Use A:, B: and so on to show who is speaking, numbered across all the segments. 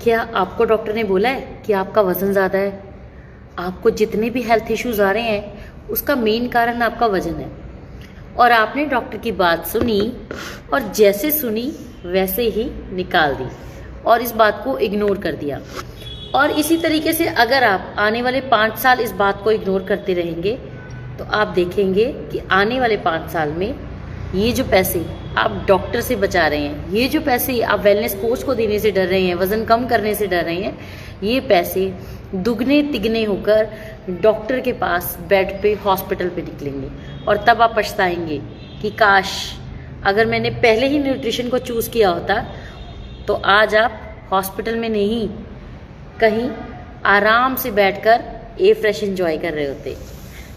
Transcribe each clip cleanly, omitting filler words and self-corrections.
A: क्या आपको डॉक्टर ने बोला है कि आपका वज़न ज़्यादा है? आपको जितने भी हेल्थ इश्यूज आ रहे हैं उसका मेन कारण आपका वज़न है। और आपने डॉक्टर की बात सुनी और जैसे सुनी वैसे ही निकाल दी और इस बात को इग्नोर कर दिया। और इसी तरीके से अगर आप आने वाले 5 साल इस बात को इग्नोर करते रहेंगे तो आप देखेंगे कि आने वाले 5 साल में ये जो पैसे आप डॉक्टर से बचा रहे हैं, ये जो पैसे आप वेलनेस कोच को देने से डर रहे हैं, वज़न कम करने से डर रहे हैं, ये पैसे दुगने तिगने होकर डॉक्टर के पास बेड पे हॉस्पिटल पे निकलेंगे। और तब आप पछताएंगे कि काश अगर मैंने पहले ही न्यूट्रिशन को चूज़ किया होता तो आज आप हॉस्पिटल में नहीं कहीं आराम से बैठकर ए फ्रेश एंजॉय कर रहे होते।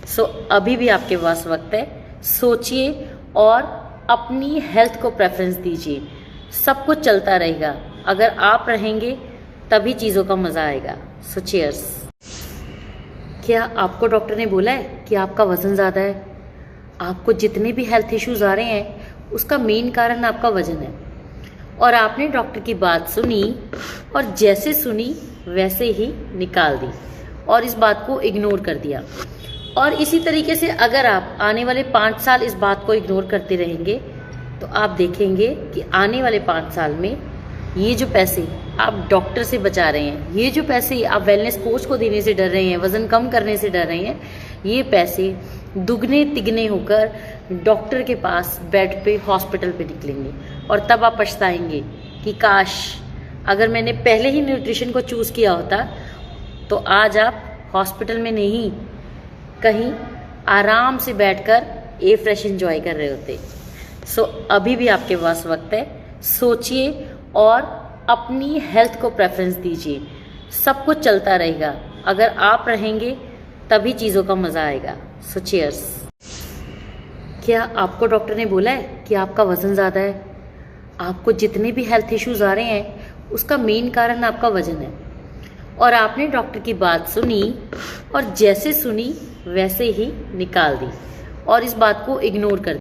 A: सो अभी भी आपके पास वक्त है, सोचिए और अपनी हेल्थ को प्रेफरेंस दीजिए। सब कुछ चलता रहेगा, अगर आप रहेंगे तभी चीज़ों का मज़ा आएगा। सो चीयर्स। क्या आपको डॉक्टर ने बोला है कि आपका वज़न ज़्यादा है? आपको जितने भी हेल्थ इश्यूज आ रहे हैं उसका मेन कारण आपका वज़न है। और आपने डॉक्टर की बात सुनी और जैसे सुनी वैसे ही निकाल दी और इस बात को इग्नोर कर दिया। और इसी तरीके से अगर आप आने वाले 5 साल इस बात को इग्नोर करते रहेंगे तो आप देखेंगे कि आने वाले 5 साल में ये जो पैसे आप डॉक्टर से बचा रहे हैं, ये जो पैसे आप वेलनेस कोच को देने से डर रहे हैं, वज़न कम करने से डर रहे हैं, ये पैसे दुगने तिगने होकर डॉक्टर के पास बेड पे हॉस्पिटल पे निकलेंगे। और तब आप पछताएंगे कि काश अगर मैंने पहले ही न्यूट्रिशन को चूज़ किया होता तो आज आप हॉस्पिटल में नहीं कहीं आराम से बैठकर ए फ्रेश एंजॉय कर रहे होते। सो अभी भी आपके पास वक्त है, सोचिए और अपनी हेल्थ को प्रेफरेंस दीजिए। सब कुछ चलता रहेगा, अगर आप रहेंगे तभी चीज़ों का मज़ा आएगा। सो चीयर्स। क्या आपको डॉक्टर ने बोला है कि आपका वज़न ज़्यादा है? आपको जितने भी हेल्थ इश्यूज आ रहे हैं उसका मेन कारण आपका वज़न है। और आपने डॉक्टर की बात सुनी और जैसे सुनी वैसे ही निकाल दी और इस बात को इग्नोर कर दिया।